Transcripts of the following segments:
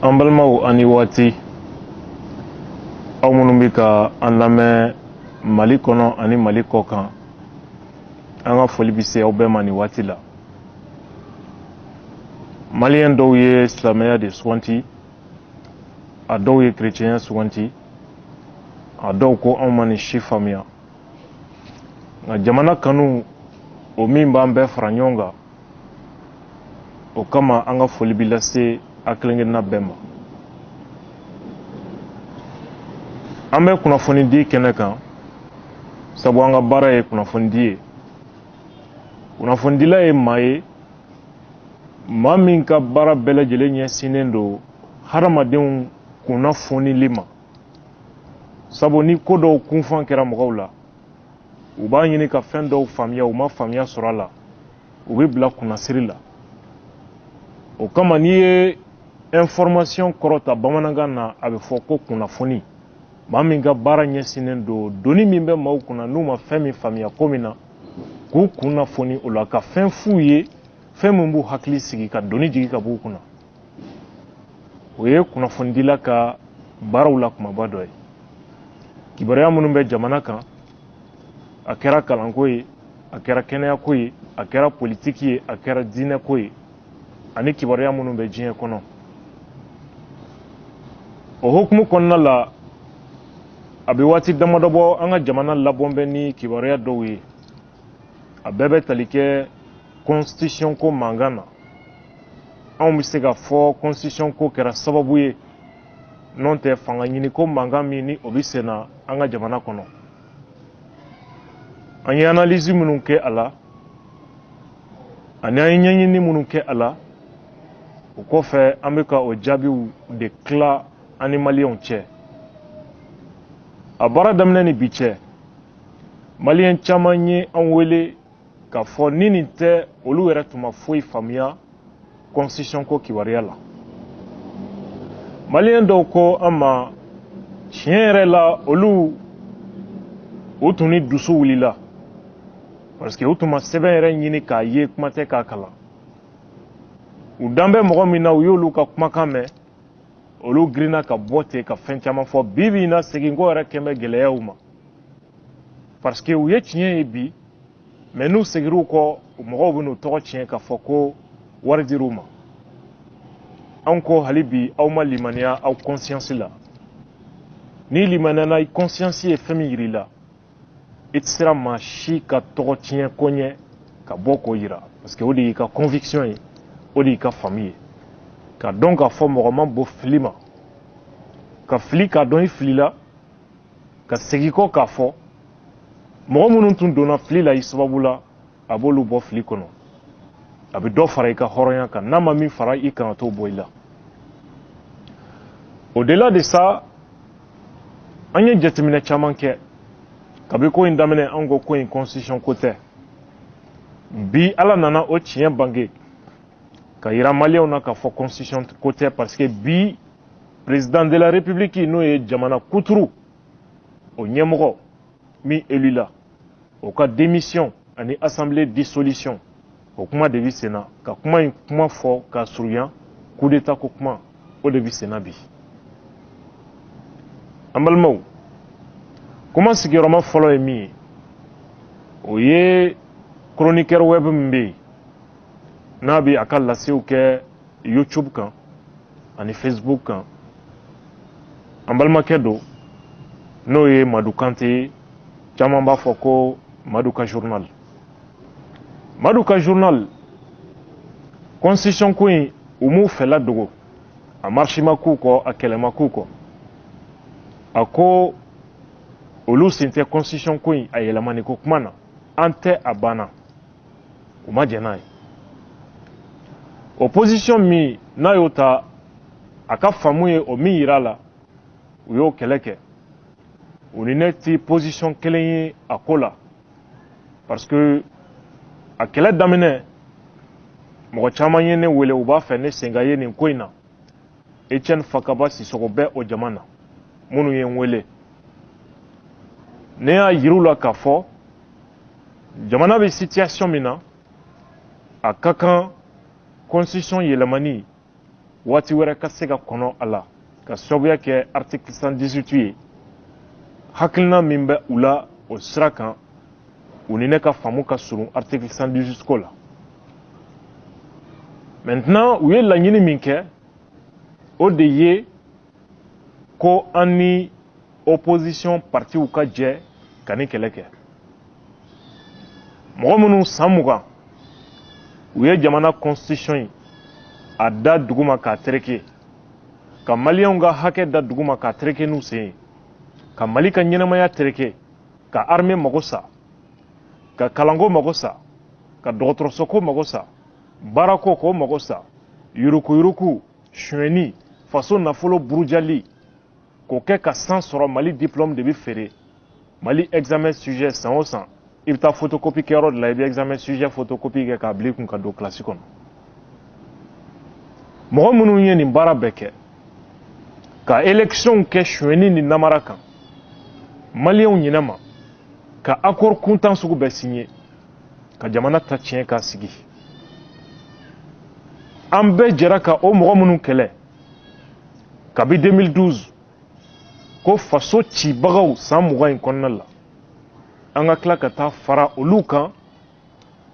An balimaw ani waati aw minnu bɛ ka an lamɛn Mali kɔnɔ ani Mali kɔ kan an ka foli bɛ se aw bɛɛ ma ni waati la. Maliyɛn dɔw ye silamɛya de suganti, a dɔw ye kerecɛnya suganti, a dɔw ko anw ma ni si faamuya. Nka jamana kanu o min b'an bɛɛ fara ɲɔgɔn kan, o kama an ka foli bɛ lase a kelenkelenna bɛɛ ma. An bɛ kunnafoni di kɛnɛ kan sabu an ka baara ye kunnafoni di ye. Kunnafonidila ye maa ye maa min ka baara bɛɛ lajɛlen ɲɛsinnen don hadamadenw kunnafonili ma. Sabu ni ko dɔw kunfan kɛra mɔgɔw la, u b'a ɲini ka fɛn dɔw faamuya, u ma faamuya sɔrɔ a la, u bɛ bila kunnasiri la. O kama n'i ye information kɔrɔta bamanankan na, a bɛ fɔ ko kunnafoni. Maa min ka baara ɲɛsinnen don doni min bɛ maaw kunna n'u ma fɛn min faamuya ko min na, k'u kunnafoni o la, ka fɛn f'u ye, fɛn min b'u hakili sigi, ka doni jigi ka b'u kunna. O ye kunnafonidila ka baaraw la kumaba dɔ ye. Kibaruya minnu bɛ jamana kan, a kɛra kalanko ye, a kɛra kɛnɛyako ye, a kɛra politiki ye, a kɛra diinɛko ye, ani kibaruya minnu bɛ diɲɛ kɔnɔ. O hukumu kɔnɔna la, a bɛ waati damadɔ bɔ an ka jamana labɔn bɛ ni kibaruya dɔw ye. A bɛɛ bɛ tali kɛ constitution ko mankan na. Anw bɛ se ka fɔ constitution ko kɛra sababu ye n'o tɛ fanga ɲini ko mankan min ni o bɛ sen na an ka jamana kɔnɔ. An ye analyse minnu kɛ a la, ani an ye ɲɛɲini minnu kɛ a la, o kɔfɛ an bɛ ka o jaabiw de tila an ni maliyɛnw cɛ. A baara daminɛ ni bi cɛ, maliyɛn caman ye an wele k'a fɔ ni nin tɛ olu yɛrɛ tun ma foyi faamuya constitution ko kibaruya la. Maliyɛn dɔw ko an ma tiɲɛ yɛrɛ la olu u tun ni dusu wulila parce que u tun ma sɛbɛn yɛrɛ ɲini k'a ye, kuma tɛ k'a kalan. U dan bɛ mɔgɔ min na u y'olu ka kumakan mɛn, olu girinna ka bɔ ten ka fɛn caman fɔ. Bi bi in na seginko yɛrɛ kɛn bɛ gɛlɛya u ma parce que u ye tiɲɛ ye bi, mais n'u segir'u kɔ mɔgɔw bɛ n'u tɔgɔ tiɲɛ k'a fɔ ko wari dir'u ma. Anw ko hali bi aw ma limaniya aw conscience la. Ni limaniyana i conscience ye fɛn min yir'i la, i tɛ sera maa si ka tɔgɔ tiɲɛ ko ɲɛ ka bɔ k'o yira parce que o de y'i ka conviction ye, o de y'i ka faamu ye. Ka dɔn k'a fɔ mɔgɔ ma bɔ fili ma, ka fili k'a dɔn i filila, ka segin kɔ k'a fɔ mɔgɔ minnu tun donna fili la i sababu la, a b'olu bɔ fili kɔnɔ. A bɛ dɔ fara i ka hɔrɔnya kan, n'a ma min fara i kana t'o bɔ i la. Au-delà de ça, an ye jateminɛ caman kɛ. Kabi ko in daminɛ an ko ko in constitution ko tɛ. Bi ala nana o tiɲɛ bange ka yira maliyɛnw na k'a fɔ constitution ko tɛ parce que bi président de la république n'o ye jamana kuturu, o ɲɛmɔgɔ min élu la, o ka démission ani assemblée dissolution, o kuma de bɛ sen na ka kuma in kuma fɔ k'a surunya coup d'état ko kuma, o de bɛ sen na bi. An balimaw, kuma sigiyɔrɔma fɔlɔ ye min ye, o ye chroniqueur web min bɛ yen n'a bɛ a ka lasew kɛ YouTube kan ani Facebook kan. An balimakɛ don n'o ye Madu Kante ye, caman b'a fɔ ko Madu ka journal. Madu ka journal constitution ko in u m'u fɛla dogo, a marche ma k'u kɔ, a kɛlɛ ma k'u kɔ. A ko olu sen tɛ constitution ko in a yɛlɛmani ko kuma na, an tɛ a banna, u ma jɛn n'a ye. Opposition min n'a y'o ta a ka faamu ye o min yira la, u y'o kɛlɛ kɛ. U ni ne ti position kelen ye a ko la parce que a kɛlɛ daminɛ mɔgɔ caman ye ne wele u b'a fɛ ne sen ka ye nin ko in na. Etienne Fakaba Sissogo bɛ o jama na minnu ye n wele. Ne y'a yir'u la k'a fɔ jamana bɛ situation min na, a ka kan constitution yɛlɛmani waati wɛrɛ ka se ka kɔnɔ a la ka sababuya kɛ article 118 ye hakilina min bɛ u la o sira kan u ni ne ka faamu ka surun article 118 ko la maintenant u ye laɲini min kɛ o de ye ko an ni opposition partiw ka jɛ ka ni kɛlɛ kɛ mɔgɔ minnu san 20 u ye jamana constitution yi a da duguma k'a tereke ka maliyɛnw ka hakɛ da duguma k'a tereke n'u sen ye ka mali ka ɲɛnamaya tereke ka armée mago sa ka kalanko mago sa ka dɔgɔtɔrɔsoko mago sa baarako k'o mago sa yurukuyuruku suɲɛni faso nafolo burujali k'o kɛ ka san sɔrɔ mali diplôme de bɛ feere mali examen sujet san o san i bɛ taa photocopie kɛyɔrɔ de la i bɛ examen sujet photocopie kɛ k'a bila i kun ka don kilasi kɔnɔ mɔgɔ minnu ye nin baara bɛɛ kɛ ka élection kɛ suɲɛni ni namara kan maliyɛnw ɲinɛma ka accord kuntan sugu bɛɛ signé ka jamana ta tiɲɛ k'a sigi an bɛɛ jɛra ka o mɔgɔ minnu kɛlɛ kabi 2012 ko faso cibagaw san 20 in kɔnɔna la an ka tila ka taa fara olu kan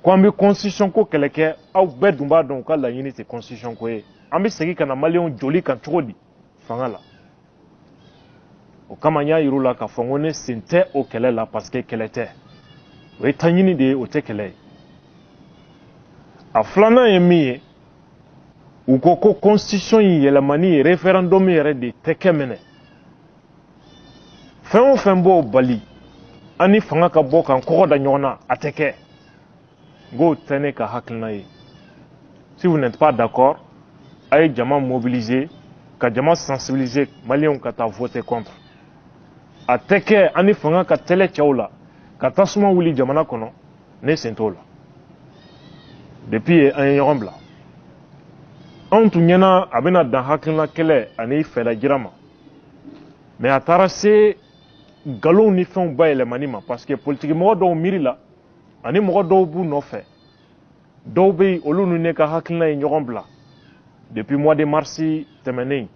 ko an bɛ constitution ko kɛlɛ kɛ aw bɛɛ dun b'a dɔn u ka laɲini tɛ constitution ko ye an bɛ segin ka na maliyɛnw joli kan cogo di fanga la o kama n y'a yir'u la k'a fɔ ko ne sen tɛ o kɛlɛ la parce que kɛlɛ tɛ o ye taɲini de ye o tɛ kɛlɛ ye a filanan ye min ye u ko ko constitution in yɛlɛmani ye référendum yɛrɛ de tɛ kɛ minɛ fɛn o fɛn b'o bali an ni fanga ka bɔ kan kɔgɔ da ɲɔgɔn na a tɛ kɛ n k'o tɛ ne ka hakilina ye si vous n'êtes pas d'accord a ye jama mobiliser ka jama sensibiliser maliyɛnw ka taa voter contre a tɛ kɛ an ni fanga ka tɛlɛ cɛw la ka tasuma wuli jamana kɔnɔ ne sen t'o la depuis yen an ye ɲɔgɔn bila anw tun ɲɛna a bɛna dan hakilina kɛlɛ ani fɛɛrɛjira ma mais a taara se nkalonw ni fɛnw bayɛlɛmani ma parce que politikimɔgɔ dɔw miiri la ani mɔgɔ dɔw b'u nɔfɛ dɔw bɛ yen olu ni ne ka hakilina ye ɲɔgɔn bila depuis mois de mars tɛmɛnen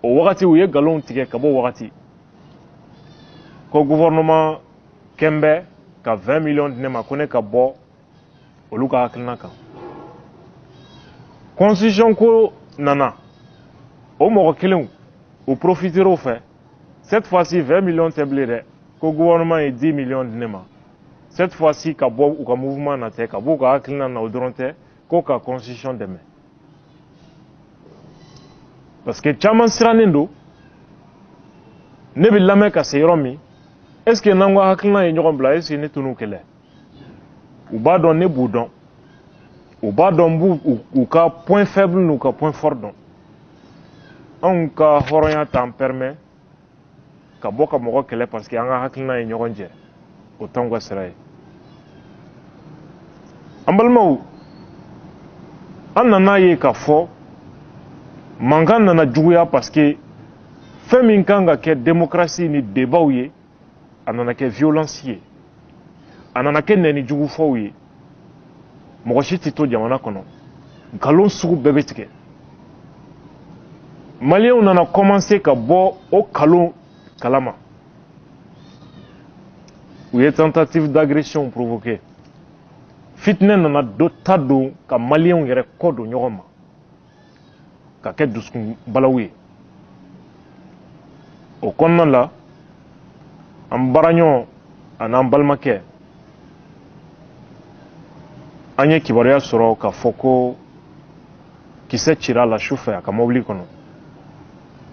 o wagati u ye nkalonw tigɛ ka bɔ wagati ko gouvernement kɛn bɛ ka 20 millions di ne ma ko ne ka bɔ olu ka hakilina kan constitution ko nana o mɔgɔ kelenw o profiter'o fɛ cette fois-ci 20 millions tɛ bilen dɛ ko gouvernement ye 10 millions di ne ma cette fois-ci ka bɔ u ka mouvement na tɛ ka bɔ u ka hakilina na o dɔrɔn tɛ ko ka constitution dɛmɛ parce que caman sirannen don ne bɛ lamɛn ka se yɔrɔ min est ce que n'an ka hakilina ye ɲɔgɔn bila est ce que ne tun n'u kɛlɛ u b'a dɔn ne b'u dɔn u b'a dɔn b'u ka point faible n'u ka point fort dɔn anw ka hɔrɔnya t'an permet ka bɔ ka mɔgɔ kɛlɛ parce que an ka hakilina ye ɲɔgɔn jɛ o t'anw ka sira ye an balimaw an nana ye k'a fɔ mankan nana juguya parce que fɛn min kan ka kɛ démocratie ni débatw ye a nana kɛ violence ye a nana kɛ nɛni jugufɔw ye mɔgɔ si tɛ to jamana kɔnɔ nkalon sugu bɛɛ bɛ tigɛ maliyɛnw nana commencer ka bɔ o kalon kalama u ye tentative d'agression provoquée fitinɛ nana ta don ka maliyɛnw yɛrɛ kɔ don ɲɔgɔn ma ka kɛ dusukun balawu ye o kɔnɔna la an baaraɲɔgɔn an'an balimakɛ an ye kibaruya sɔrɔ k'a fɔ ko kisɛ cira a la sufɛ a ka mobili kɔnɔ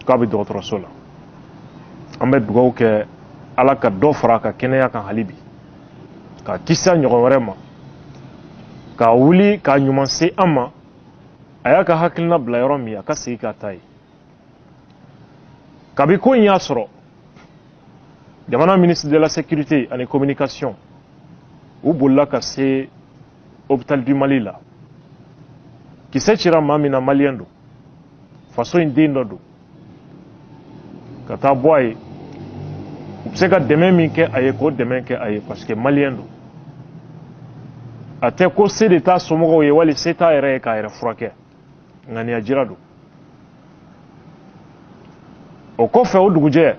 k'a bɛ dɔgɔtɔrɔso la an bɛ dugawu kɛ ala ka dɔ fara a ka kɛnɛya kan hali bi ka kisi a ɲɔgɔn wɛrɛ ma k'a wuli k'a ɲuman se an ma a y'a ka hakilina bila yɔrɔ min a ka segin k'a ta ye kabi ko in y'a sɔrɔ jamana ministre de la sécurité ani communication u bolila ka se hôpital du Mali la kisɛ cira maa min na maliyɛn don faso in den dɔ don ka taa bɔ a ye u bɛ se ka dɛmɛ min kɛ a ye k'o dɛmɛ kɛ a ye parce que maliyɛn don a tɛ ko se de t'a somɔgɔw ye wali se t'a yɛrɛ ye k'a yɛrɛ furakɛ ŋaniya jira don o kɔfɛ o dugujɛ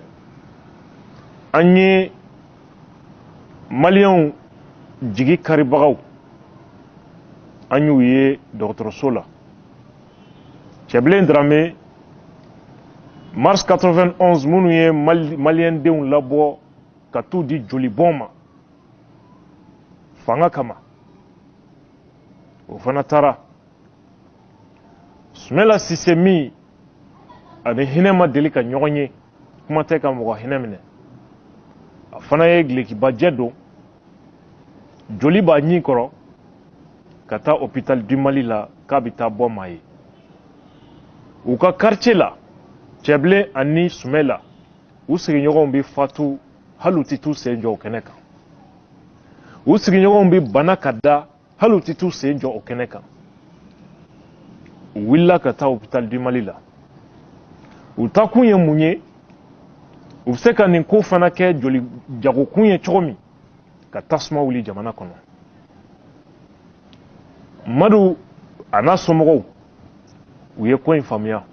an ye maliyɛnw jigi karibagaw an y'u ye dɔgɔtɔrɔso la cɛbilen Dramé mars 91 minnu ye maliyɛndenw labɔ ka t'u di jolibɔn ma fanga kama o fana taara Sumela Sise min ani hinɛ ma deli ka ɲɔgɔn ye kuma tɛ ka mɔgɔ hinɛ minɛ a fana ye gilekibajɛ don joli b'a ɲi kɔrɔ ka taa hôpital du Mali la k'a bɛ taa bɔ maa ye u ka quartier la cɛbilen ani Sumela u sigiɲɔgɔnw bɛ fatu hali u tɛ t'u sen jɔ o kɛnɛ kan u sigiɲɔgɔnw bɛ bana ka da hali u tɛ t'u sen jɔ o kɛnɛ kan u wulila ka taa hôpital du Mali la u taakun ye mun ye u bɛ se ka nin ko fana kɛ joli jagokun ye cogo min ka tasuma wuli jamana kɔnɔ Madu a n'a somɔgɔw u ye ko in faamuya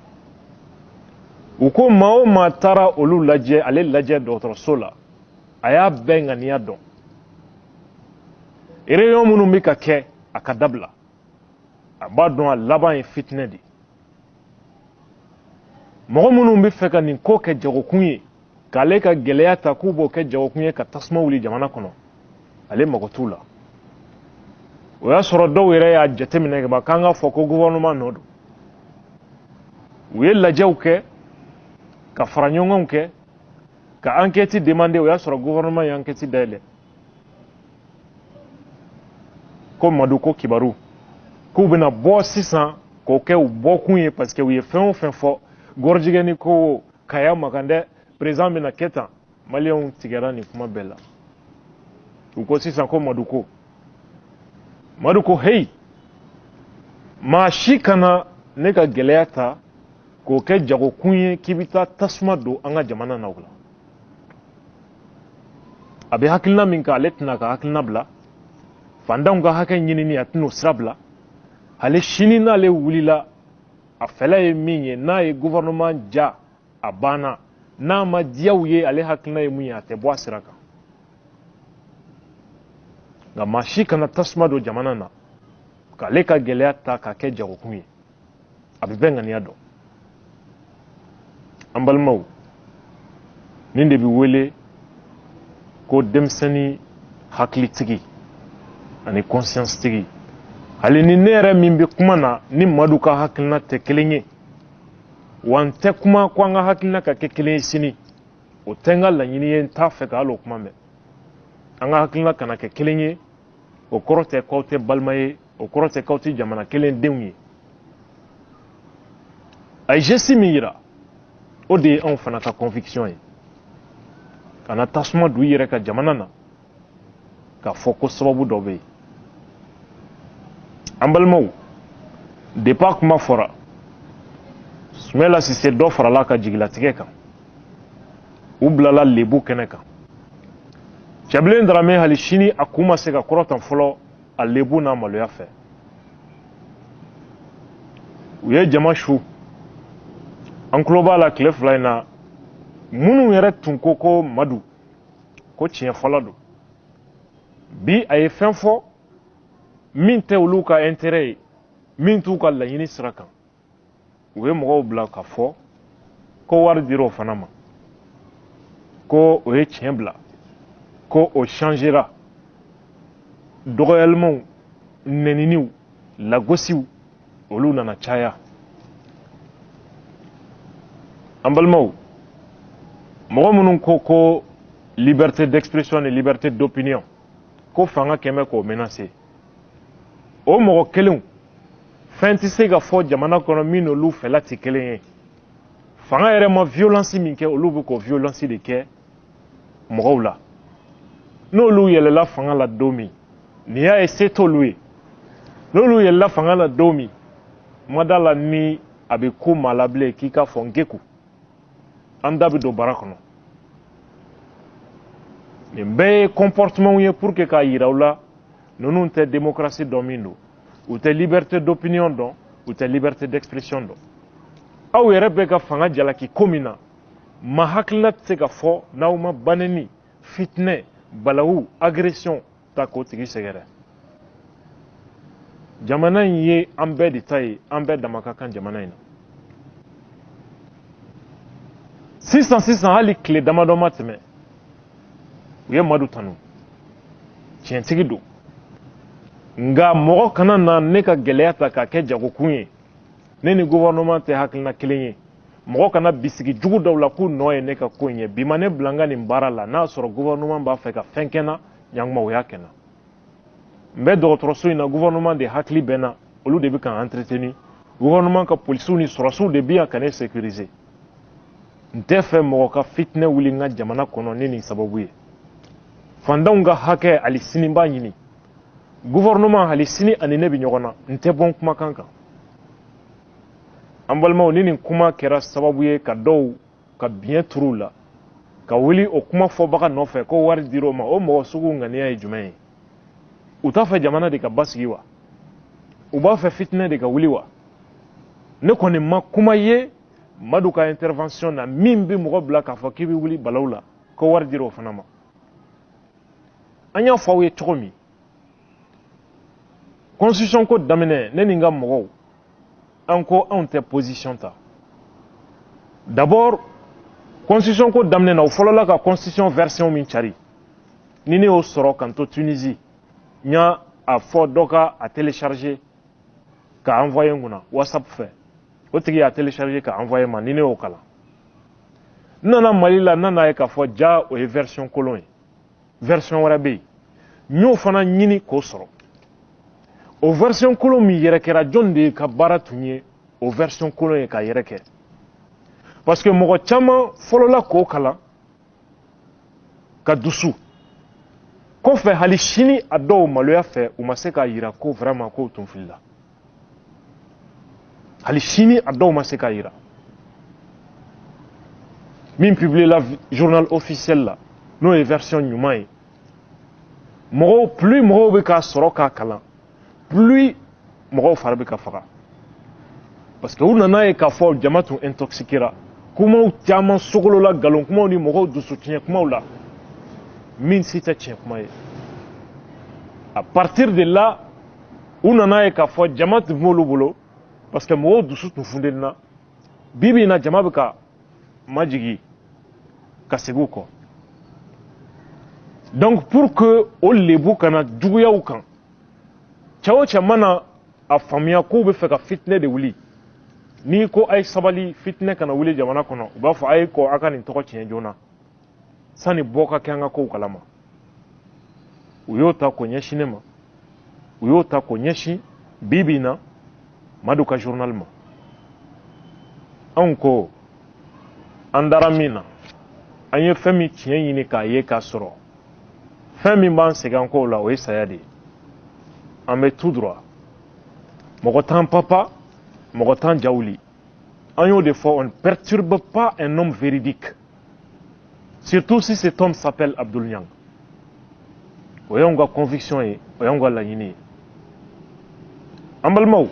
u ko maa o maa taara olu lajɛ ale lajɛ dɔgɔtɔrɔso la a y'a bɛɛ ŋaniya dɔn réunion minnu bɛ ka kɛ a ka dabila a b'a dɔn a laban ye fitinɛ de mɔgɔ minnu bɛ fɛ ka nin ko kɛ jagokun ye k'ale ka gɛlɛya ta k'u b'o kɛ jagokun ye ka tasuma wuli jamana kɔnɔ ale mago t'u la o y'a sɔrɔ dɔw yɛrɛ y'a jateminɛ ka k'an ka fɔ ko gouvernement nɔ don u ye lajɛw kɛ ka fara ɲɔgɔnw kɛ ka enquête demander o y'a sɔrɔ gouvernement ye enquête dayɛlɛ ko Madu ko kibaru k'u bɛna bɔ sisan k'o kɛ u bɔkun ye parce que u ye fɛn o fɛn fɔ Gorjigeni ko Kaya Makandɛ président bɛna kɛ tan maliyɛnw tigɛra nin kuma bɛɛ la u ko sisan ko Madu ko hey maa si kana ne ka gɛlɛya ta k'o kɛ jagokun ye k'i bɛ taa tasuma don an ka jamana na o la a bɛ hakilina min kan ale tɛna ka hakilina bila fandanw ka hakɛ ɲinini a tɛna o sira bila ale sini n'ale wulila a fɛlɛ ye min ye n'a ye gouvernement ja a banna n'a ma diya u ye ale hakilina ye mun ye a tɛ bɔ a sira kan nka maa si kana tasuma don jamana na k'ale ka gɛlɛya ta k'a kɛ jagokun ye a bɛ bɛɛ ŋaniya dɔn an balimaw nin de bɛ wele ko denmisɛnnin hakilitigi ani conscience tigi hali ni ne yɛrɛ min bɛ kuma na ni Madu ka hakilina tɛ kelen ye wa n tɛ kuma ko an ka hakilina ka kɛ kelen ye sini o tɛ n ka laɲini ye n t'a fɛ ka hali o kuma mɛn an ka hakilina kana kɛ kelen ye o kɔrɔ tɛ k'aw tɛ balima ye o kɔrɔ tɛ k'aw tɛ jamana kelen denw ye a ye geste min yira o de ye anw fana ka conviction ye kana tasuma don i yɛrɛ ka jamana na k'a fɔ ko sababu dɔ bɛ yen an balimaw depuis a kuma fɔra Sumela Sise dɔ farala ka jigilatigɛ kan u bilala lebu kɛnɛ kan cɛbilen Dramé hali sini a kun ma se ka kɔrɔtan fɔlɔ a lebu n'a maloya fɛ u ye jama su an tulo b'a la tile fila in na minnu yɛrɛ tun ko Madu ko tiɲɛ fɔlɔ don bi a ye fɛn fɔ min tɛ olu ka intérêt ye min t'u ka laɲini sira kan u ye mɔgɔw bila ka fɔ ko wari dira o fana ma ko o ye tiɲɛ bila ko o changera dɔgɔyalimaw nɛniniw lagosiw olu nana caya an balimaw mɔgɔ minnu ko liberté d'expression et liberté d'opinion ko fanga kɛmɛ k'o menacer o mɔgɔ kelenw fɛn tɛ se ka fɔ jamana kɔnɔ min n'olu fɛla tɛ kelen ye fanga yɛrɛ ma violence min kɛ olu bɛ k'o violence de kɛ mɔgɔw la n'olu yɛlɛla fanga la don min nin y'a ye se t'olu ye n'olu yɛlɛla fanga la don min ma d'a la ni a bɛ ko maa la bilen k'i ka fɔ n keku an da bɛ don bara kɔnɔ nin bɛɛ ye comportement ye pour que k'a yira u la ninnu tɛ démocratie dɔn min don u tɛ liberté d'opinion dɔn u tɛ liberté d'expression dɔn aw yɛrɛ bɛ ka fanga jalaki ko min na ma hakilila tɛ se ka fɔ n'aw ma banɛni fitinɛ balawu agression ta k'o tigi sɛgɛrɛ jamana in ye an bɛɛ de ta ye an bɛɛ dama ka kan jamana in na sisan hali tile damadɔ ma tɛmɛ u ye Madu tanu tiɲɛtigi don nka mɔgɔ kana na ne ka gɛlɛya ta k'a kɛ jagokun ye ne ni gouvernement tɛ hakilina kelen ye mɔgɔ kana bisigi jugu dɔw la k'u nɔ ye ne ka ko in ye bi ma ne bila n ka nin baara la n'a sɔrɔ gouvernement b'a fɛ ka fɛn kɛ n na ɲankuma o y'a kɛ n na n bɛ dɔgɔtɔrɔso in na gouvernement de hakili bɛ n na olu de bɛ ka n entretenu gouvernement ka polisiw ni sɔrɔsiw de bɛ yan ka ne sécuriser n tɛ fɛ mɔgɔ ka fitinɛ wuli n ka jamana kɔnɔ ni nin sababu ye fantanw ka hakɛ hali sini n b'a ɲini gouvernement hali sini ani ne bɛ ɲɔgɔn na n tɛ bɔ n kumakan kan an balimaw ni nin kuma kɛra sababu ye ka dɔw ka biɲɛ turu la ka wuli o kuma fɔbaga nɔfɛ ko wari dir'o ma o mɔgɔ sugu ŋaniya ye jumɛn ye u t'a fɛ jamana de ka basigi wa u b'a fɛ fitinɛ de ka wuli wa ne kɔni ma kuma ye Madu ka intervention na min bɛ mɔgɔ bila k'a fɔ k'i bɛ wuli balawu la ko wari dir'o fana ma an y'a fɔ aw ye cogo min constitution ko daminɛ ne ni n ka mɔgɔw an ko anw tɛ position ta d'abord constitution ko daminɛ na u fɔlɔla ka constitution version min cari ni ne y'o sɔrɔ kan to Tunisie n y'a fɔ dɔ ka a télécharger ka envoyer n kunna WhatsApp fɛ o tigi y'a télécharger ka envoyer ma ni ne y'o kalan n nana Mali la n nana ye k'a fɔ ja o ye version kolon ye version wɛrɛ bɛ yen n y'o fana ɲini k'o sɔrɔ o version kolon min yɛrɛ kɛra jɔn de ka baara tun ye o version kolon ye ka yɛrɛ kɛ parce que mɔgɔ caman fɔlɔla k'o kalan ka dusu kɔfɛ hali sini a dɔw maloya fɛ u ma se k'a jira ko vraiment ko tun filila hali sini a dɔw ma se k'a jira min publiera journal officiel la n'o ye version ɲuman ye mɔgɔw plus mɔgɔw bɛ k'a sɔrɔ k'a kalan plus mɔgɔw fari bɛ ka faga parce que u nana ye k'a fɔ jama tun intoxiquera kumaw caman sogolola nkalon kumaw ni mɔgɔw dusu tiɲɛ kumaw la min si tɛ tiɲɛ kuma ye à partir de là u nana ye k'a fɔ jama tun b'olu bolo parce que mɔgɔw dusu tun funtenna bi bi in na jama bɛ ka majigi ka segin u kɔ donc pour que o lebu kana juguya u kan cɛ o cɛ mana a faamuya k'u bɛ fɛ ka fitinɛ de wuli n'i ko a ye sabali fitinɛ kana wuli jamana kɔnɔ u b'a fɔ a ye kɔ a ka nin tɔgɔ tiɲɛ joona sani bɔ ka kɛ an ka kow kalama u y'o ta k'o ɲɛsin ne ma u y'o ta k'o ɲɛsin bi bi in na Madu ka journal ma anw ko an dara min na an ye fɛn min tiɲɛ ɲini k'a ye k'a sɔrɔ fɛn min b'an sɛgɛn kow la o ye saya de ye an bɛ tout droit mɔgɔ t'an papa mɔgɔ t'an jawuli an y'o de fɔ on ne perturbe pas un homme véridique surtout si cet homme s'appelle Abdoul Niang o y'anw ka conviction ye o y'anw ka laɲini ye an balimaw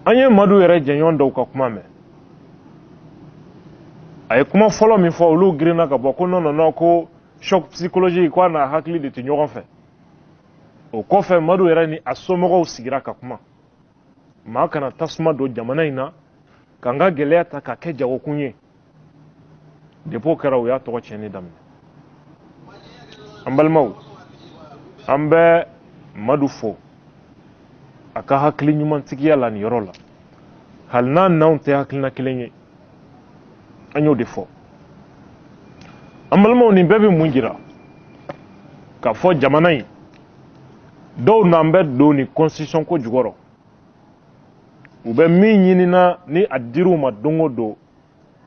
an ye Madu yɛrɛ jɛɲɔgɔn dɔw ka kuma mɛn a ye kuma fɔlɔ min fɔ olu girinna ka bɔ ko non ko choc psychologique ko a n'a hakili de tɛ ɲɔgɔn fɛ o kɔfɛ Madu yɛrɛ ni a somɔgɔw sigira ka kuma maa kana tasuma don jamana in na k'an ka gɛlɛya ta k'a kɛ jagokun ye depuis o kɛra o y'a tɔgɔ tiɲɛni daminɛ an balimaw an bɛ Madu fo a ka hakili ɲumantigiya la nin yɔrɔ la hali n'anw tɛ hakilina kelen ye an y'o de fɔ an balimaw nin bɛɛ bɛ mun jira k'a fɔ jamana in dɔw n'an bɛ don ni constitution ko jukɔrɔ u bɛ min ɲinina ni a dir'u ma don o don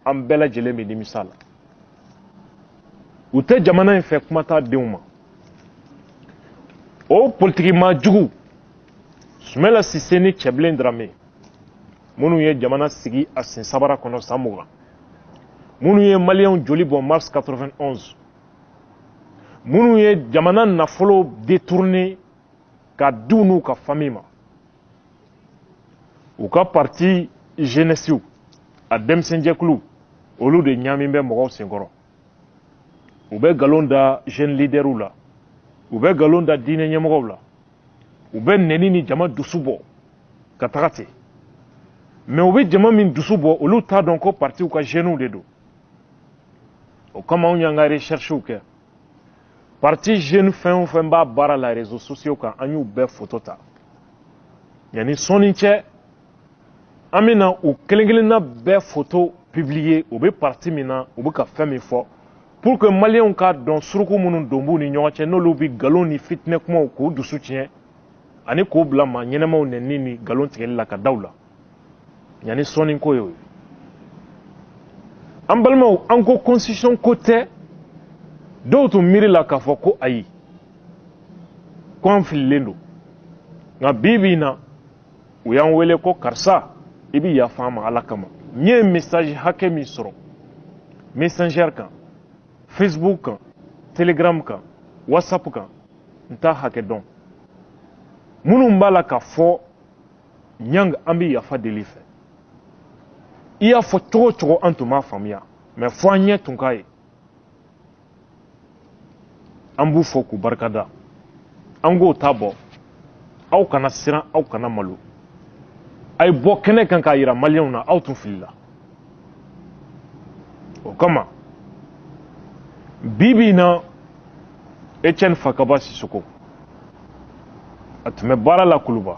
an bɛɛ lajɛlen bɛ nimisa la u tɛ jamana in fɛ kuma t'a denw ma o politiki maa jugu Sumala Sise ni Cɛbilen Dramé minnu ye jamana sigi a sen sabara kɔnɔ san 20 minnu ye maliyɛnw joli bɔ mars 91 minnu ye jamana nafolo détourné ka di u n'u ka famille ma u ka parti jeunesse a denmisɛnjɛkulu olu de ɲaamin bɛ mɔgɔw senkɔrɔ u bɛ galon da jeune leaderw la u bɛ galon da diinɛ ɲɛmɔgɔw la u bɛ nɛni ni jama dusu bɔ ka taga ten mais u bɛ jama min dusu bɔ olu t'a dɔn ko partiw ka jeunes de don o kama anw y'an ka recherchew kɛ parti jeune fɛn o fɛn b'a baara la réseaux sociaux kan an y'u bɛɛ photo ta yanni sɔɔni cɛ an bɛna u kelen kelenna bɛɛ photo publier u bɛ parti min na u bɛ ka fɛn min fɔ pour que maliyɛnw k'a dɔn suruku minnu don b'u ni ɲɔgɔn cɛ n'olu bɛ nkalon ni fitinɛ kumaw k'u dusu tiɲɛ ani k'o bila maa ɲɛnɛmaw nɛni ni nkalon tigɛli la ka daw la yanni sɔɔni ko ye o ye an balimaw an ko constitution ko tɛ dɔw tun miiri la k'a fɔ ko ayi ko an fililen don nka bi bi in na u y'an wele ko karisa i bɛ yafa an ma ala kama n ye message hakɛ min sɔrɔ messenger kan Facebook kan Telegram kan WhatsApp kan n t'a hakɛ dɔn minnu b'a la ka fɔ ɲang an bɛ yafa deli fɛ i y'a fɔ cogo o cogo an tun m'a faamuya mais fɔ an ɲɛ tun k'a ye an b'u fɔ k'u barikada an k'o ta bɔ aw kana siran aw kana malo a ye bɔ kɛnɛ kan k'a jira maliyɛnw na aw tun filila o kama bi bi in na Etienne Fakaba Sisoko a tun bɛ baara la Kuluba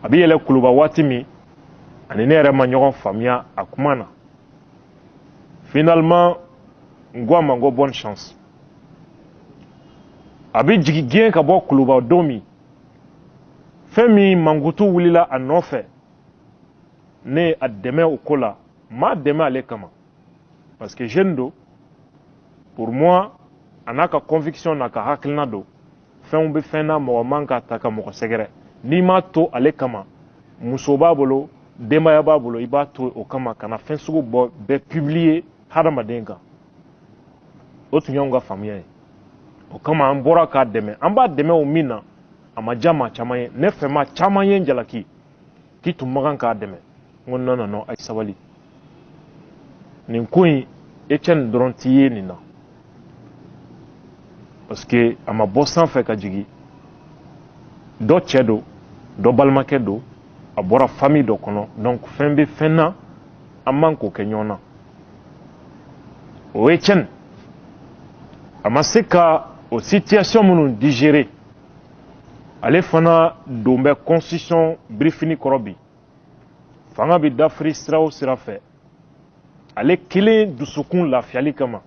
a bɛ yɛlɛ Kuluba waati min ani ne yɛrɛ ma ɲɔgɔn faamuya a kuma na finalement n ko a ma n ko bonne chance a bɛ jigin gɛn ka bɔ Kuluba don min fɛn min mankutu wulila a nɔfɛ ne a dɛmɛ o ko la n m'a dɛmɛ ale kama parce que jeune don pour moi a n'a ka conviction n'a ka hakilina don fɛnw bɛ fɛn na mɔgɔ man ka ta ka mɔgɔ sɛgɛrɛ n'i m'a to ale kama muso b'a bolo denbaya b'a bolo i b'a to o kama ka na fɛn sugu bɔ bɛɛ publier hadamaden kan o tun y'anw ka faamuya ye o kama an bɔra k'a dɛmɛ an b'a dɛmɛ o min na a ma diya maa caman ye ne fɛ maa caman ye n jalaki k'i tun man kan k'a dɛmɛ n ko non a ye sabali nin ko in Etienne dɔrɔn t'i ye nin na parce que a ma bɔ sanfɛ ka jigin dɔ cɛ don dɔ balimakɛ don a bɔra famille dɔ kɔnɔ donc fɛn bɛ fɛn na an man k'o kɛ ɲɔgɔn na o Etienne a ma se ka o situation minnu digérer ale fana don bɛ constitution birifini kɔrɔ bi fanga bɛ dafiri sira o sira fɛ ale kelen dusukun lafiyali kama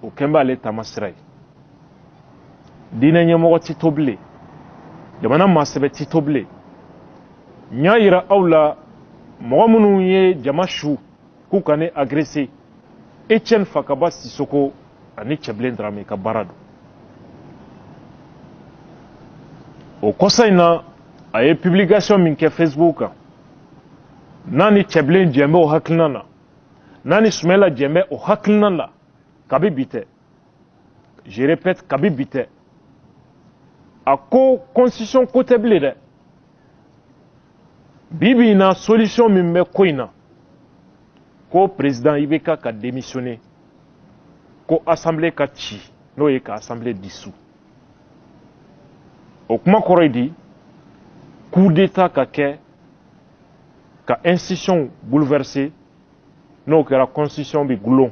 o kɛn b'ale taama sira ye diinɛ ɲɛmɔgɔ tɛ to bilen jamana maasɛbɛ tɛ to bilen n y'a yira aw la mɔgɔ minnu ye jama su k'u ka ne agressé Etienne Fakaba Sisoko ani Cɛbilen Darame ka baara don o kɔsa in na a ye publication min kɛ Facebook kan n'a ni Cɛbilen jɛn bɛ o hakilina na n'a ni Sumahila jɛn bɛ o hakilina la kabi bi tɛ je répète kabi bi tɛ a ko constitution ko tɛ bilen dɛ bi bi in na solution min bɛ ko in na ko président IBK ka démissionner ko assemblée ka ci n'o ye ka assemblée dissous o kuma kɔrɔ ye di coup d'état ka kɛ ka institution bouleverser n'o kɛra constitution bi gulon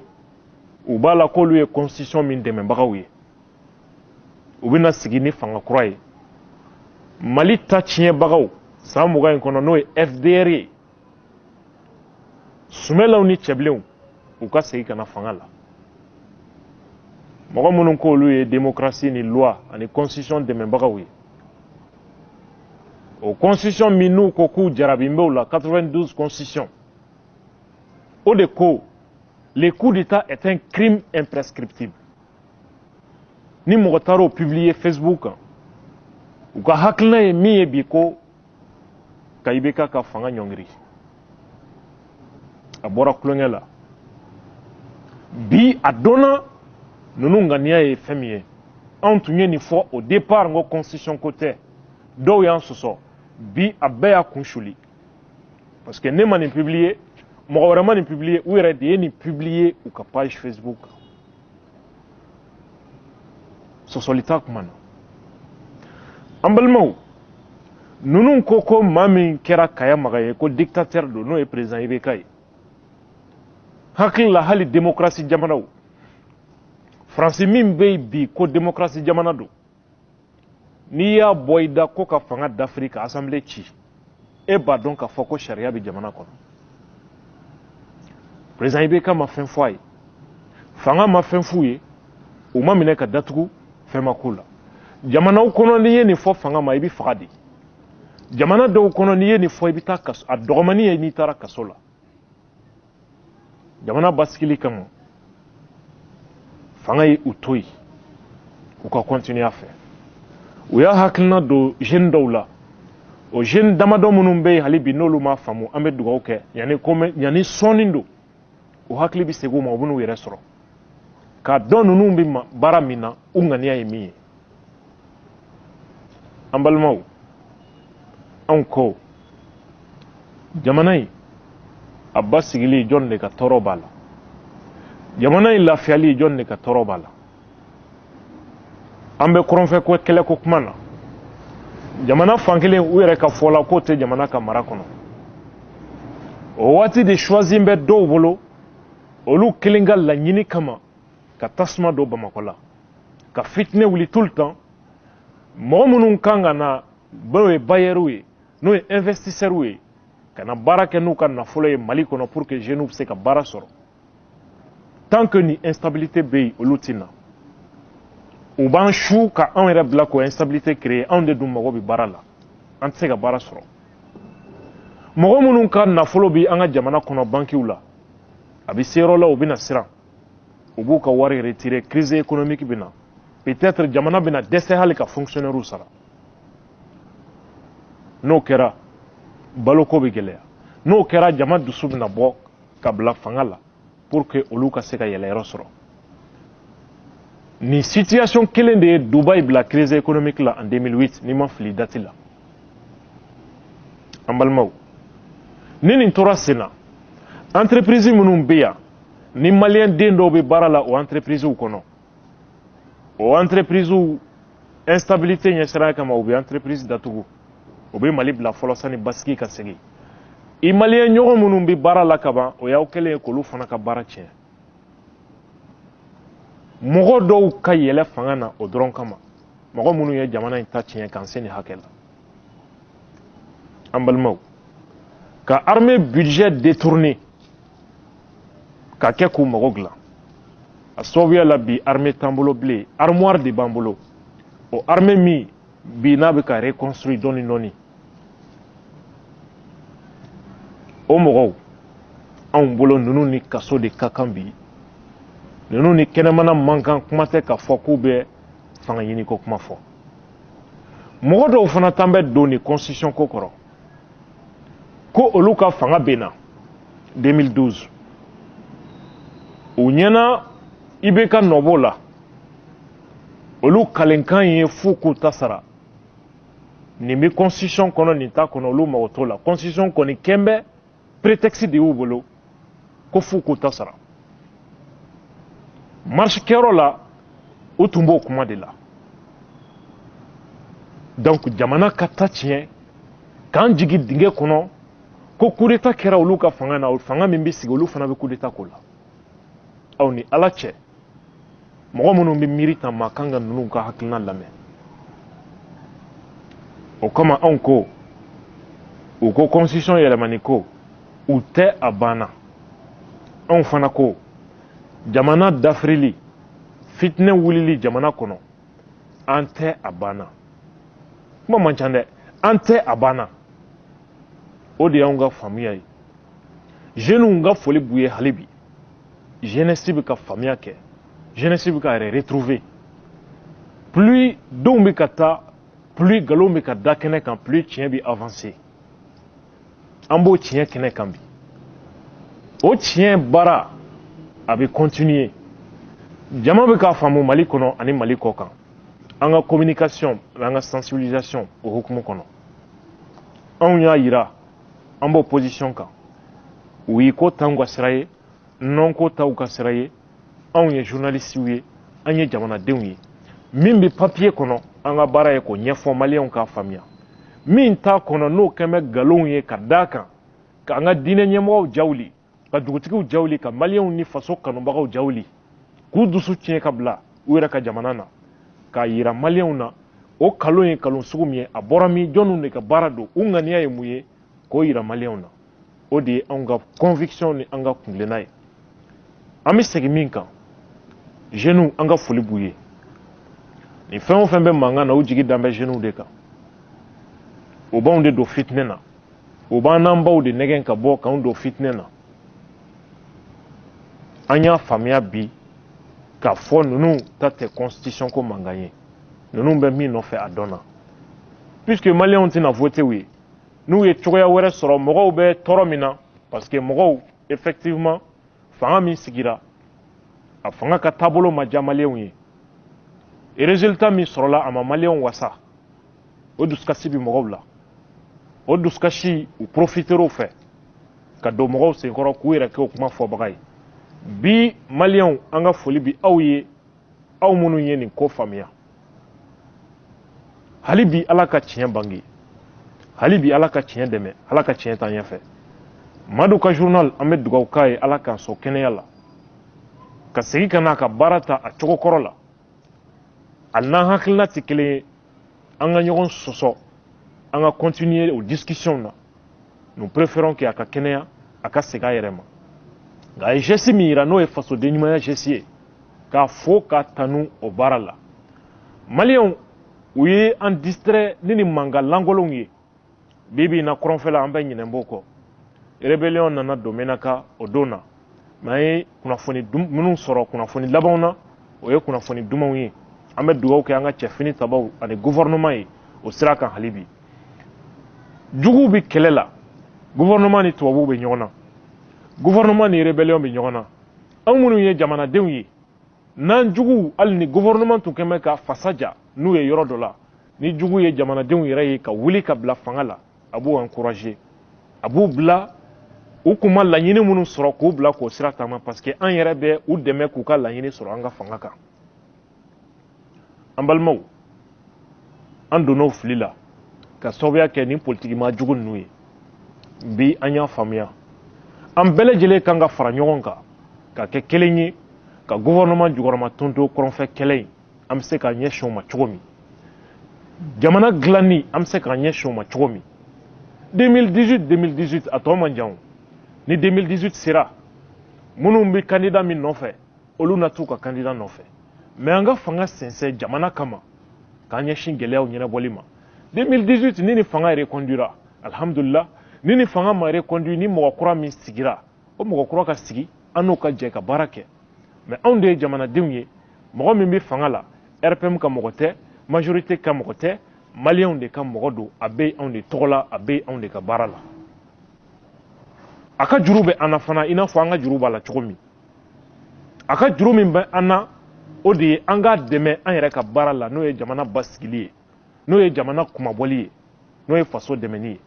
u b'a la k'olu ye constitution min dɛmɛbagaw ye u bɛna sigi ni fanga kura ye Mali ta tiɲɛbagaw san 20 in kɔnɔ n'o ye FDR ye Sumahila ni Cɛbilenw u ka segin ka na fanga la mɔgɔ minnu k'olu ye démocratie ni loi ani constitution dɛmɛbagaw ye o constitution min n'u ko k'u jarabin bɛ o la 92 constitution o de ko le coup d'état est un crime imprescriptible ni mɔgɔ taara o publier Facebook kan u ka hakilina ye min ye bi ko ka IBK ka fanga ɲɔngiri a bɔra kulonkɛ la bi a dɔnna ninnu ŋaniya ye fɛn min ye anw tun ye nin fɔ au départ n ko constitution ko tɛ dɔw y'an sɔsɔ bi a bɛɛ y'a kun suli parce que ne ma nin publier mɔgɔ wɛrɛ ma nin publier u yɛrɛ de ye nin publier u ka page Facebook kan sɔsɔli t'a kuma na an balimaw ninnu ko maa min kɛra Kaya Maga ye ko dictateur don n'o ye président IBK ye hakili la hali démocratie jamanaw Faransi min bɛ yen bi ko démocratie jamana don n'i y'a bɔ i da ko ka fanga d'Afrique ka assemblée ci e b'a dɔn k'a fɔ ko sariya bɛ jamana kɔnɔ président IBK ma fɛn fɔ a ye fanga ma fɛn f'u ye u ma minɛ ka datugu fɛn ma k'u la jamanaw kɔnɔ n'i ye nin fɔ fanga ma i bɛ faga de jamana dɔw kɔnɔ n'i ye nin fɔ i bɛ taa kaso a dɔgɔmani ye n'i taara kaso la jamana basigili kama fanga ye u to yen u ka continuer a fɛ u y'a hakilina don jeune dɔw la o jeune damadɔ minnu bɛ yen hali bi n'olu ma faamu an bɛ dugawu kɛ yanni sɔɔni don u hakili bɛ segin u ma u bɛ n'u yɛrɛ sɔrɔ k'a dɔn ninnu bɛ baara min na u ŋaniya ye min ye an balimaw anw ko jamana in a basigili jɔn de ka tɔɔrɔ b'a la jamana in lafiyali jɔn de ka tɔɔrɔ b'a la an bɛ kɔrɔnfɛ ko kɛlɛ ko kuma na jamana fankelen u yɛrɛ ka fɔ la k'o tɛ jamana ka mara kɔnɔ o waati de choisi bɛ dɔw bolo olu kelen ka laɲini kama ka tasuma don Bamakɔ la ka fitinɛ wuli tout le temps mɔgɔ minnu kan ka na n'o ye bailleurs ye n'o ye investisseurs ye ka na baara kɛ n'u ka nafolo ye Mali kɔnɔ pour que jeunes bɛ se ka baara sɔrɔ tant que ni instabilité bɛ yen olu tɛ na u b'an su ka anw yɛrɛ bila k'o instabilité créer anw de dun mago bɛ baara la an tɛ se ka baara sɔrɔ mɔgɔ minnu ka nafolo bɛ an ka jamana kɔnɔ banquiw la a bɛ se yɔrɔ la u bɛ na siran u b'u ka wari retirer crise économique bɛ na peut-être jamana bɛ na dɛsɛ hali ka fonctionnaires sara n'o kɛra baloko bɛ gɛlɛya n'o kɛra jama dusu bɛ na bɔ ka bila fanga la pour que olu ka se ka yɛlɛyɔrɔ sɔrɔ ni situation kelen de ye Dubaï bila crise économique la en 2008 ni ma fili date la an balimaw ni nin tora sen na entreprise minnu bɛ yan ni maliyɛn den dɔw bɛ baara la o entreprise kɔnɔ o entreprise instabilité ɲɛsiranya kama u bɛ entreprise datugu u bɛ Mali bila fɔlɔ sani basigi ka segin i maliyɛn ɲɔgɔn minnu bɛ baara la kaban o y'aw kɛlen ye k'olu fana ka baara tiɲɛ mɔgɔ dɔw ka yɛlɛ fanga na o dɔrɔn kama mɔgɔ minnu ye jamana in ta tiɲɛ k'an se nin hakɛ la an balimaw ka armée budget détourné ka kɛ k'u mago dilan a sababuya la bi armée t'an bolo bilen armoire de b'an bolo o armée min bi n'a bɛ ka reconstruire dɔɔni dɔɔni o mɔgɔw anw bolo ninnu ni kaso de ka kan bi ninnu ni kɛnɛmana man kan kuma tɛ k'a fɔ k'u bɛ fanga ɲini ko kuma fɔ mɔgɔ dɔw fana t'an bɛ don ni constitution ko kɔrɔ ko olu ka fanga bɛ na 2012 u ɲɛna IBK nɔbɔ la olu kalenkan ye f'u k'u ta sara nin bɛ constitution kɔnɔ nin t'a kɔnɔ olu mago t'o la constitution kɔni kɛn bɛ prétexte de y'u bolo ko f'u k'u ta sara marche kɛyɔrɔ la u tun b'o kuma de la donc jamana ka ta tiɲɛ k'an jigi dingɛ kɔnɔ ko coup d'état kɛra olu ka fanga na fanga min bɛ sigi olu fana bɛ coup d'état k'o la aw ni ala cɛ mɔgɔ minnu bɛ miiri ta maa kan ka ninnu ka hakilina lamɛn o kama anw ko u ko constitution yɛlɛmani ko u tɛ a banna anw fana ko jamana dafirili fitinɛ wulili jamana kɔnɔ an tɛ a banna kuma man ca dɛ an tɛ a banna o de y'anw ka faamuya ye jeunes ka foli b'u ye hali bi jeunesse bɛ ka faamuya kɛ jeunesse bɛ ka yɛrɛ retrouver plus denw bɛ ka taa plus nkalon bɛ ka da kɛnɛ kan plus tiɲɛ bɛ avancer an b'o tiɲɛ kɛnɛ kan bi o tiɲɛ baara a bɛ continuer jama bɛ k'a faamu Mali kɔnɔ ani Mali kɔ kan an ka communication an ka sensibilisation o hukumu kɔnɔ anw y'a yira an b'o position kan u yi ko t'anw ka sira ye non ko t'aw ka sira ye anw ye journalistes ye an ye jamanadenw ye min bɛ papier kɔnɔ an ka baara ye k'o ɲɛfɔ maliyɛnw k'a faamuya min t'a kɔnɔ n'o kɛn bɛ nkalonw ye ka d'a kan k'an ka diinɛ ɲɛmɔgɔw jawuli ka dugutigiw jawuli ka maliyɛnw ni faso kanubagaw jawuli k'u dusu tiɲɛ ka bila u yɛrɛ ka jamana na k'a yira maliyɛnw na o kalon ye kalon sugu min ye a bɔra min jɔnniw de ka baara don u ŋaniya ye mun ye k'o yira maliyɛnw na o de ye anw ka conviction ni an ka kungilenna ye an bɛ segin min kan jeunes an ka foli b'u ye ni fɛn o fɛn bɛ mankan na u jigi dan bɛ jeunes de kan o b'anw de don fitinɛ na o b'an n'an baw de nɛgɛn ka bɔ k'anw don fitinɛ na an y'a faamuya bi k'a fɔ ninnu ta tɛ constitution ko mankan ye ninnu bɛ min nɔfɛ a dɔn na puisque maliyɛnw tɛna voter u ye n'u ye cogoya wɛrɛ sɔrɔ mɔgɔw bɛ tɔɔrɔ min na parce que mɔgɔw effectivement fanga min sigira a fanga ka taabolo ma diya maliyɛnw ye et résultat min sɔrɔla a ma maliyɛnw wasa o dusukasi bɛ mɔgɔw la o dusukasi u profiter'o fɛ ka don mɔgɔw senkɔrɔ k'u yɛrɛ kɛ o kuma fɔbaga ye bi maliyɛnw an ka foli bi aw ye aw minnu ye nin ko faamuya hali bi ala ka tiɲɛ bange hali bi ala ka tiɲɛ dɛmɛ ala ka tiɲɛ taa ɲɛfɛ madu ka journal an bɛ dugawu k'a ye ala k'a sɔn kɛnɛya la ka segin ka n'a ka baara ta a cogo kɔrɔ la hali n'an hakilina tɛ kelen ye an ka ɲɔgɔn sɔsɔ an ka continuer o discussion na nous préférons que a ka kɛnɛya a ka segin a yɛrɛ ma nka a ye geste min yira n'o ye fasoden ɲumanya geste ye k'a fo k'a tanu o baara la maliyɛnw u ye an distrait ni nin mankan lankolonw ye bibi in na kɔrɔnfɛla an bɛ ɲinɛ b'o kɔ rébellion nana don Menaka o don na mais an ye kunnafoni minnu sɔrɔ kunnafoni labanw na o ye kunnafoni dumanw ye an bɛ dugawu kɛ an ka cɛfini tabaw ani gouvernement ye o sira kan hali bi juguw bɛ kɛlɛ la gouvernement ni tubabuw bɛ ɲɔgɔn na gouvernement ni rébellion bɛ ɲɔgɔn na an minnu ye jamanadenw ye n'an juguw hali ni gouvernement tun kɛn bɛ ka fasa ja n'u ye yɔrɔ dɔ la ni juguw ye jamanadenw yɛrɛ ye ka wuli ka bila fanga la a b'u encourager a b'u bila u kun ma laɲini minnu sɔrɔ k'u bila k'o sira taama parce que an yɛrɛ bɛ u dɛmɛ k'u ka laɲini sɔrɔ an ka fanga kan an balimaw an donna o fili la ka sababuya kɛ nin politikima jugu ninnu ye bi an y'a faamuya an bɛɛ lajɛlen kan ka fara ɲɔgɔn kan ka kɛ kelen ye ka gouvernement jukɔrɔma tonto kɔrɔnfɛ kɛlɛ in an bɛ se k'a ɲɛsin o ma cogo min jamana dilanni an bɛ se k'a ɲɛsin o ma cogo min 2018 a tɔ man jan ni 2018 sera minnu bɛ candidat min nɔfɛ olu na t'u ka candidat nɔfɛ mais an ka fanga sɛnsɛn jamana kama k'an ɲɛsin gɛlɛyaw ɲɛnabɔli ma 2018 ni nin fanga reconduira alhamdulillah ni nin fanga ma reconduit ni mɔgɔ kura min sigira o mɔgɔ kura ka sigi an n'o ka jɛ ka baara kɛ mais anw de ye jamanadenw ye mɔgɔ min bɛ fanga la RPM ka mɔgɔ tɛ majorité ka mɔgɔ tɛ maliyɛnw de ka mɔgɔ don a bɛ anw de tɔgɔ la a bɛ anw de ka baara la a ka juru bɛ an na fana i n'a fɔ an ka juru b'a la cogo min a ka juru min bɛ an na o de ye an k'a dɛmɛ an yɛrɛ ka baara la n'o ye jamana basigili ye n'o ye jamana kumabɔli ye n'o ye faso dɛmɛni ye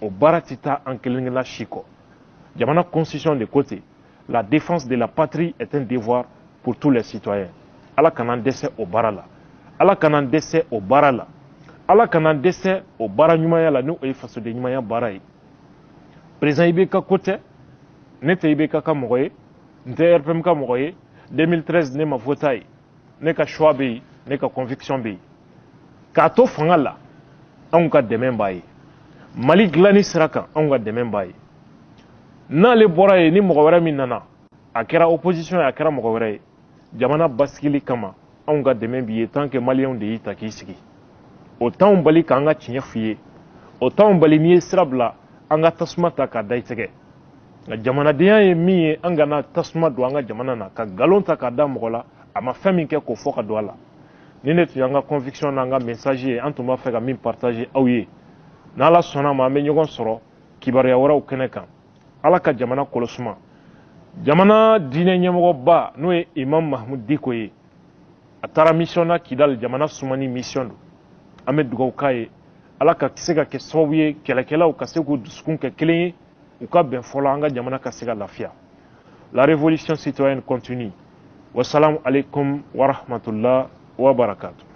o baara tɛ taa an kelen kelenna si kɔ jamana constitution de côté la défense de la patrie est un devoir pour tous les citoyens ala kan'an dɛsɛ o baara la ala kan'an dɛsɛ o baara la ala kan'an dɛsɛ o baara ɲumanya la n'o ye fasoden ɲumanya baara ye président IBK ko tɛ ne tɛ IBK ka mɔgɔ ye n tɛ RPM ka mɔgɔ ye 2013 ne ma vota ye ne ka choix bɛ yen ne ka conviction bɛ yen k'a to fanga la anw ka dɛmɛ b'a ye mali dilanni sira kan anw ka dɛmɛ b'a ye n'ale bɔra yen ni mɔgɔ wɛrɛ min nana a kɛra opposition ye a kɛra mɔgɔ wɛrɛ ye jamana basigili kama anw ka dɛmɛ b'i ye tant que maliyɛnw de y'i ta k'i sigi o t'anw bali k'an ka tiɲɛ f'i ye o t'anw bali n'i ye sira bila an ka tasuma ta k'a da i tɛgɛ nka jamanadenya ye min ye an kana tasuma don an ka jamana na ka nkalon ta k'a da mɔgɔ la a ma fɛn min kɛ k'o fɔ ka don a la ni ne tun y'an ka conviction n'an ka message ye an tun b'a fɛ ka min partager aw ye n'ala sɔnna ma an bɛ ɲɔgɔn sɔrɔ kibaruya wɛrɛw kɛnɛ kan ala ka jamana kɔlɔsuma jamana diinɛ ɲɛmɔgɔba n'o ye imam Mahmud Diko ye a taara mission na Kidal jamana sumani mission don an bɛ dugawu k'a ye ala ka se ka kɛ sababu ye kɛlɛkɛlaw ka se k'u dusukun kɛ kelen ye u ka bɛn fɔlɔ an ka jamana ka se ka lafiya. La révolution citoyenne continue. Wassalamu alaikum wa rahmatullah wa barakatuh.